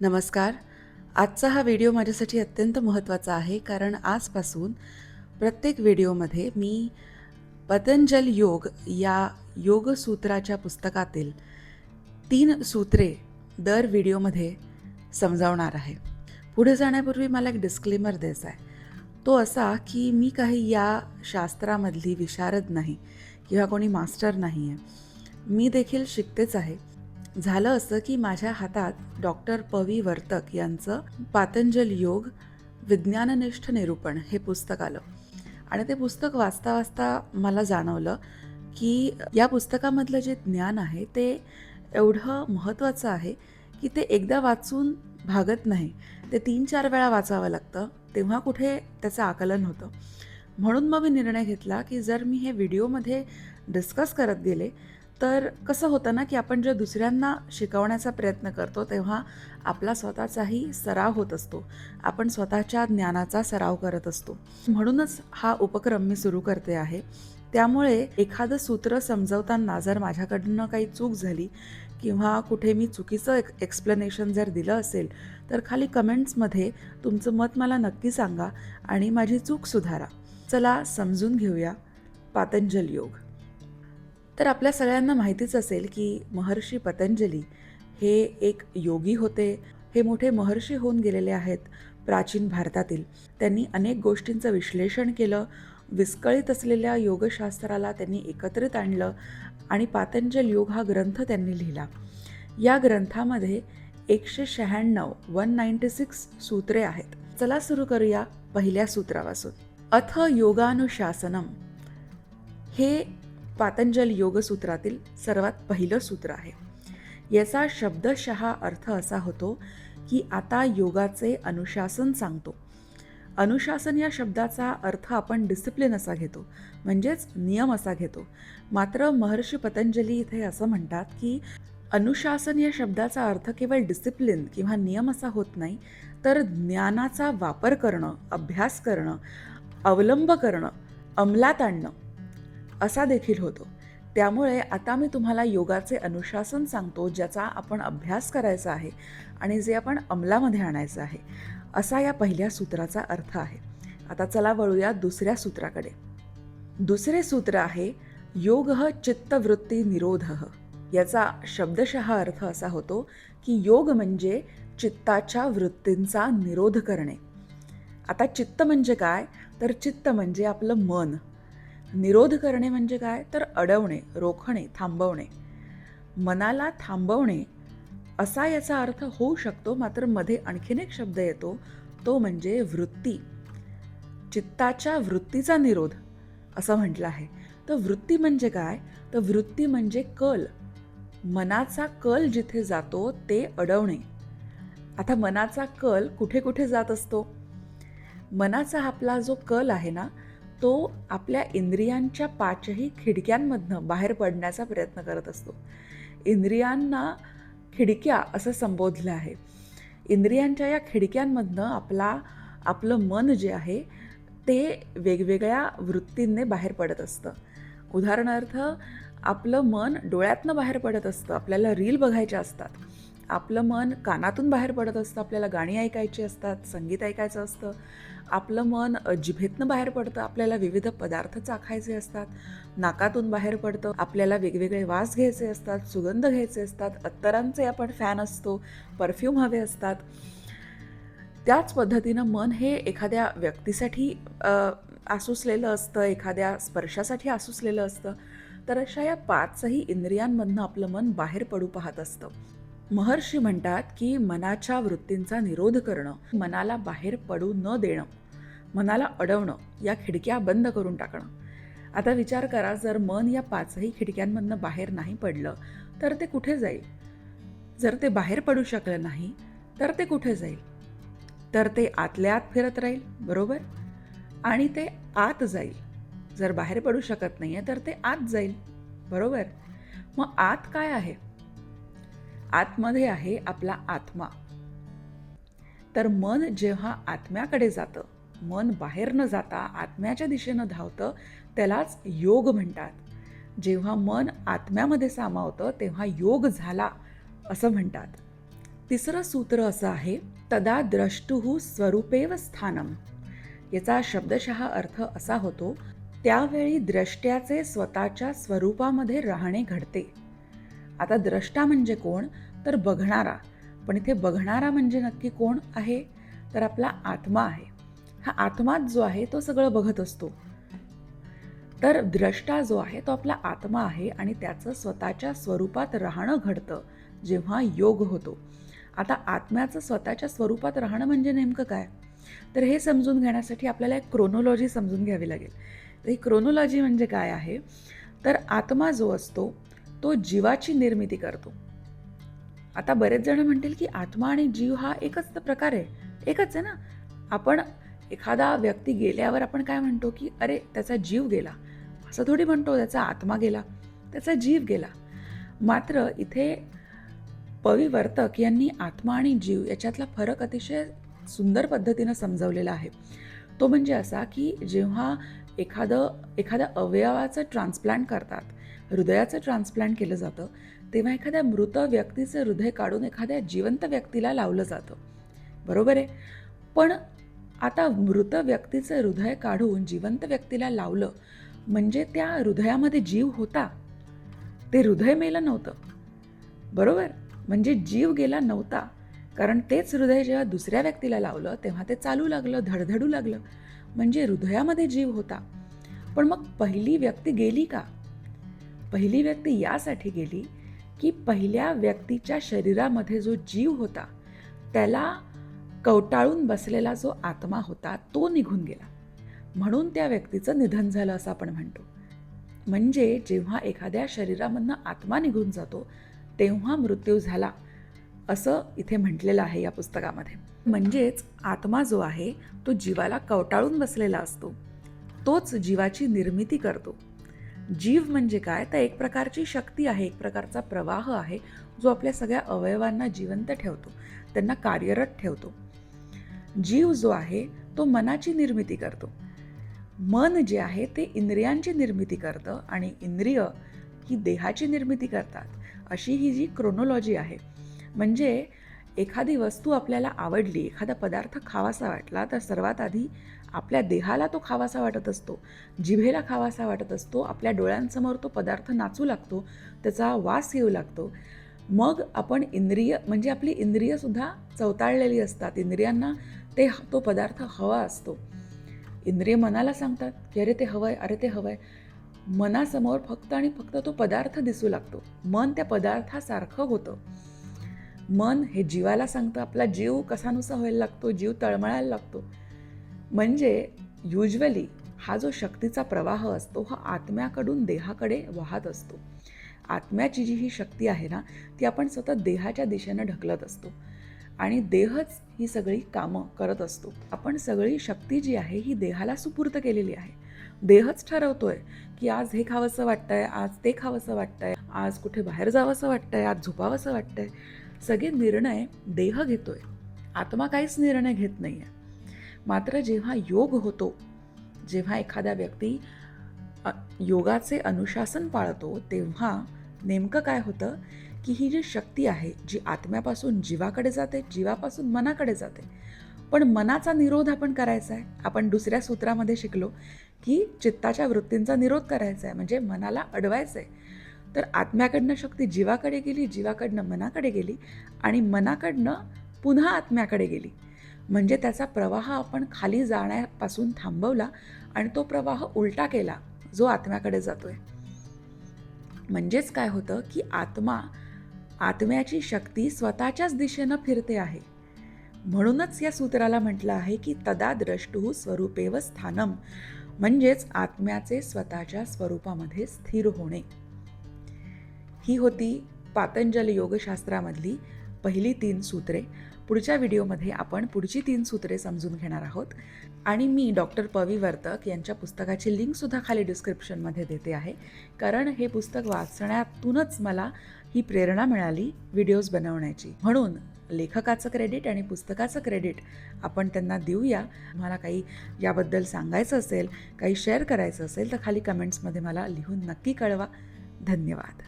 नमस्कार. आजचा हा व्हिडिओ माझ्यासाठी अत्यंत महत्त्वाचा आहे, कारण आजपासून प्रत्येक व्हिडिओमध्ये मी पतंजल योग या योगसूत्राच्या पुस्तकातील 3 सूत्रे दर व्हिडिओमध्ये समजावणार आहे. पुढे जाण्यापूर्वी मला एक डिस्क्लेमर द्यायचा आहे. तो असा की मी काही या शास्त्रामधली विशारद नाही किंवा कोणी मास्टर नाही आहे. मी देखील शिकतेच आहे. झालं असं की माझ्या हातात डॉक्टर पवी वर्तक यांचं पातंजल योग विज्ञाननिष्ठ निरूपण हे पुस्तक आलं आणि ते पुस्तक वाचता वाचता मला जाणवलं की या पुस्तकामधलं जे ज्ञान आहे ते एवढं महत्त्वाचं आहे की ते एकदा वाचून भागत नाही. ते 3-4 वेळा वाचावं लागतं, तेव्हा कुठे त्याचं आकलन होतं. म्हणून मग मी निर्णय घेतला की जर मी हे व्हिडिओमध्ये डिस्कस करत गेले तर कसं होतं ना की आपण जे दुसऱ्यांना शिकवण्याचा प्रयत्न करतो तेव्हा आपला स्वतःचाही सराव होत असतो. आपण स्वतःच्या ज्ञानाचा सराव करत असतो. म्हणूनच हा उपक्रम मी सुरू करते आहे. त्यामुळे एखादं सूत्र समजवताना जर माझ्याकडनं काही चूक झाली किंवा कुठे मी चुकीचं एक्सप्लेनेशन जर दिलं असेल तर खाली कमेंट्समध्ये तुमचं मत मला नक्की सांगा आणि माझी चूक सुधारा. चला समजून घेऊया पातंजल योग. तर आपल्या सगळ्यांना माहितीच असेल की महर्षी पतंजली हे एक योगी होते. हे मोठे महर्षी होऊन गेलेले आहेत प्राचीन भारतातील. त्यांनी अनेक गोष्टींचं विश्लेषण केलं. विस्कळीत असलेल्या योगशास्त्राला त्यांनी एकत्रित आणलं आणि पातंजल योग हा ग्रंथ त्यांनी लिहिला. या ग्रंथामध्ये 196 सूत्रे आहेत. चला सुरू करूया पहिल्या सूत्रापासून. अथ योगानुशासनम हे पातंजल योगसूत्रातील सर्वात पहिलं सूत्र आहे. याचा शब्दशः अर्थ असा होतो की आता योगाचे अनुशासन सांगतो. अनुशासन या शब्दाचा अर्थ आपण डिसिप्लिन असा घेतो, म्हणजेच नियम असा घेतो. मात्र महर्षी पतंजली इथे असं म्हणतात की अनुशासन या शब्दाचा अर्थ केवळ डिसिप्लिन किंवा नियम असा होत नाही, तर ज्ञानाचा वापर करणं, अभ्यास करणं, अवलंब करणं, अंमलात आणणं असा देखील होतो. त्यामुळे आता मी तुम्हाला योगाचे अनुशासन सांगतो, ज्याचा आपण अभ्यास करायचा आहे आणि जे आपण अंमलामध्ये आणायचं आहे, असा या पहिल्या सूत्राचा अर्थ आहे. आता चला वळूया दुसऱ्या सूत्राकडे. दुसरे सूत्र आहे योगः चित्तवृत्ती निरोधः. याचा शब्दशः अर्थ असा होतो की योग म्हणजे चित्ताच्या वृत्तींचा निरोध करणे. आता चित्त म्हणजे काय, तर चित्त म्हणजे आपलं मन. निरोध करणे म्हणजे काय, तर अडवणे, रोखणे, थांबवणे. मनाला थांबवणे असा याचा अर्थ होऊ शकतो. मात्र मध्ये आणखीन एक शब्द येतो, तो म्हणजे वृत्ती. चित्ताच्या वृत्तीचा निरोध असं म्हटलं आहे. तर वृत्ती म्हणजे काय, तर वृत्ती म्हणजे कल. मनाचा कल जिथे जातो ते अडवणे. आता मनाचा कल कुठे कुठे जात असतो. मनाचा आपला जो कल आहे ना, तो आपल्या इंद्रियांच्या 5ही खिडक्यांमधनं बाहेर पडण्याचा प्रयत्न करत असतो. इंद्रियांना खिडक्या असं संबोधलं आहे. इंद्रियांच्या या खिडक्यांमधनं आपलं मन जे आहे ते वेगवेगळ्या वृत्तींनी बाहेर पडत असतं. उदाहरणार्थ आपलं मन डोळ्यातनं बाहेर पडत असतं, आपल्याला रील बघायच्या असतात. आपलं मन कानातून बाहेर पडत असतं, आपल्याला गाणी ऐकायची असतात, संगीत ऐकायचं असतं. आपलं मन जिभेतनं बाहेर पडतं, आपल्याला विविध पदार्थ चाखायचे असतात. नाकातून बाहेर पडतं, आपल्याला वेगवेगळे वास घ्यायचे असतात, सुगंध घ्यायचे असतात, अत्तरांचे आपण फॅन असतो, परफ्यूम हवे असतात. त्याच पद्धतीनं मन हे एखाद्या व्यक्तीसाठी आसुसलेलं असतं, एखाद्या स्पर्शासाठी आसुसलेलं असतं. तर अशा या 5ही इंद्रियांमधनं आपलं मन बाहेर पडू पाहत असतं. महर्षी म्हणतात की मनाच्या वृत्तींचा निरोध करणं, मनाला बाहेर पडू न देणं, मनाला अडवणं, या खिडक्या बंद करून टाकणं. आता विचार करा, जर मन या 5ही खिडक्यांमधनं बाहेर नाही पडलं तर ते कुठे जाईल? जर ते बाहेर पडू शकलं नाही तर ते कुठे जाईल? तर ते आतल्या आत फिरत राहील, बरोबर? आणि ते आत जाईल. जर बाहेर पडू शकत नाहीये तर ते आत जाईल, बरोबर? मग आत काय आहे? आतमध्ये आहे आपला आत्मा. तर मन जेव्हा आत्म्याकडे जातं, मन बाहेर न जाता आत्म्याच्या दिशेनं धावतं, त्यालाच योग म्हणतात. जेव्हा मन आत्म्यामध्ये सामावतं तेव्हा योग झाला असं म्हणतात. तिसरं सूत्र असं आहे, तदा द्रष्टुः स्वरूपेव स्थानम. याचा शब्दशः अर्थ असा होतो, त्यावेळी द्रष्ट्याचे स्वतःच्या स्वरूपामध्ये राहणे घडते. आता द्रष्टा म्हणजे कोण, तर बघणारा. पण इथे बघणारा म्हणजे नक्की कोण आहे, तर आपला आत्मा आहे. हा आत्माच जो आहे तो सगळं बघत असतो. तर द्रष्टा जो आहे तो आपला आत्मा आहे आणि त्याचं स्वतःच्या स्वरूपात राहणं घडतं जेव्हा योग होतो. आता आत्म्याचं स्वतःच्या स्वरूपात राहणं म्हणजे नेमकं काय, तर हे समजून घेण्यासाठी आपल्याला एक क्रोनॉलॉजी समजून घ्यावी लागेल. तर ही क्रोनॉलॉजी म्हणजे काय आहे, तर आत्मा जो असतो तो जीवाची निर्मिती करतो. आता बरेच जण म्हणतील की आत्मा आणि जीव हा एकच तर प्रकार आहे, एकच आहे ना. आपण एखादा व्यक्ती गेल्यावर आपण काय म्हणतो की अरे त्याचा जीव गेला, असं थोडी म्हणतो त्याचा आत्मा गेला, त्याचा जीव गेला. मात्र इथे पविवर्तक यांनी आत्मा आणि जीव याच्यातला फरक अतिशय सुंदर पद्धतीनं समजावलेला आहे. तो म्हणजे असा की जेव्हा एखाद्या अवयवाचं ट्रान्सप्लांट करतात, हृदयाचं ट्रान्सप्लांट केलं जातं, तेव्हा एखाद्या मृत व्यक्तीचं हृदय काढून एखाद्या जिवंत व्यक्तीला लावलं जातं, बरोबर आहे. पण आता मृत व्यक्तीचं हृदय काढून जिवंत व्यक्तीला लावलं म्हणजे त्या हृदयामध्ये जीव होता, ते हृदय मेलं नव्हतं, बरोबर. म्हणजे जीव गेला नव्हता, कारण तेच हृदय जेव्हा दुसऱ्या व्यक्तीला लावलं तेव्हा ते चालू लागलं, धडधडू लागलं, म्हणजे हृदयामध्ये जीव होता. पण मग पहिली व्यक्ती गेली का? पहिली व्यक्ती यासाठी गेली की पहिल्या व्यक्तीच्या शरीरामध्ये जो जीव होता त्याला कवटाळून बसलेला जो आत्मा होता तो निघून गेला, म्हणून त्या व्यक्तीचं निधन झालं असं आपण म्हणतो. म्हणजे जेव्हा एखाद्या शरीरामधनं आत्मा निघून जातो तेव्हा मृत्यू झाला असं इथे म्हटलेलं आहे या पुस्तकामध्ये. म्हणजेच आत्मा जो आहे तो जीवाला कवटाळून बसलेला असतो, तोच जीवाची निर्मिती करतो. जीव म्हणजे काय, तर एक प्रकारची शक्ती आहे, एक प्रकारचा प्रवाह आहे जो आपल्या सगळ्या अवयवांना जिवंत ठेवतो, त्यांना कार्यरत ठेवतो. जीव जो आहे तो मनाची निर्मिती करतो. मन जे आहे ते इंद्रियांची निर्मिती करतं आणि इंद्रिय ही देहाची निर्मिती करतात. अशी ही जी क्रोनॉलॉजी आहे. म्हणजे एखादी वस्तू आपल्याला आवडली, एखादा पदार्थ खावासा वाटला, तर सर्वात आधी आपल्या देहाला तो खावासा वाटत असतो, जिभेला खावासा वाटत असतो, आपल्या डोळ्यांसमोर तो पदार्थ नाचू लागतो, त्याचा वास येऊ लागतो. मग आपण इंद्रिय म्हणजे आपली इंद्रियसुद्धा चवताळलेली असतात, इंद्रियांना तो पदार्थ हवा असतो. इंद्रिय मनाला सांगतात की अरे ते हवंय, अरे ते हवंय. मनासमोर फक्त आणि फक्त तो पदार्थ दिसू लागतो, मन त्या पदार्थासारखं होतं. मन हे जीवाला सांगतं, आपला जीव कसानुसा व्हायला लागतो, जीव तळमळायला लागतो. म्हणजे युजली हा जो शक्तीचा प्रवाह असतो हा आत्म्याकडून देहाकडे वाहत असतो. आत्म्याची जी ही शक्ती आहे ना ती आपण सतत देहाच्या दिशेनं ढकलत असतो आणि देहच ही सगळी कामं करत असतो. आपण सगळी शक्ती जी आहे ही देहाला सुपूर्त केलेली आहे. देहच ठरवतोय की आज हे खावंसं वाटतंय, आज ते खावंसं वाटतंय, आज कुठे बाहेर जावंसं वाटतंय, आज झोपावंसं वाटतंय. सगळे निर्णय देह घेतोय, आत्मा काहीच निर्णय घेत नाहीये. मात्र जेव्हा योग होतो, जेव्हा एखादा व्यक्ती योगाचे अनुशासन पाळतो, तेव्हा नेमकं काय होतं की ही जी शक्ती आहे जी आत्म्यापासून जीवाकडे जाते, जीवापासून मनाकडे जाते. पण मनाचा निरोध आपण करायचा आहे. आपण दुसऱ्या सूत्रामध्ये शिकलो की चित्ताच्या वृत्तींचा निरोध करायचा आहे, म्हणजे मनाला अडवायचं आहे. तर आत्म्याकडनं शक्ती जीवाकडे गेली, जीवाकडनं मनाकडे गेली आणि मनाकडनं पुन्हा आत्म्याकडे गेली. म्हणजे त्याचा प्रवाह आपण खाली जाण्यापासून थांबवला आणि तो प्रवाह उलटा केला जो आत्म्याकडे जातोय. म्हणजेच काय होतं की आत्म्याची शक्ती स्वतःच्याच दिशेनं फिरते आहे. म्हणूनच या सूत्राला म्हटलं आहे की तदा द्रष्टुः स्वरूपेव स्थानम, म्हणजेच आत्म्याचे स्वतःच्या स्वरूपामध्ये स्थिर होणे. ही होती पातंजल योगशास्त्रामधली पहिली 3 सूत्रे. पुढच्या व्हिडिओमध्ये आपण पुढची 3 सूत्रे समजून घेणार आहोत. आणि मी डॉक्टर पविवर्तक यांच्या पुस्तकाची लिंकसुद्धा खाली डिस्क्रिप्शनमध्ये देते आहे, कारण हे पुस्तक वाचण्यातूनच मला ही प्रेरणा मिळाली व्हिडिओज बनवण्याची. म्हणून लेखकाचं क्रेडिट आणि पुस्तकाचं क्रेडिट आपण त्यांना देऊया. मला काही याबद्दल सांगायचं असेल, काही शेअर करायचं असेल तर खाली कमेंट्समध्ये मला लिहून नक्की कळवा. धन्यवाद.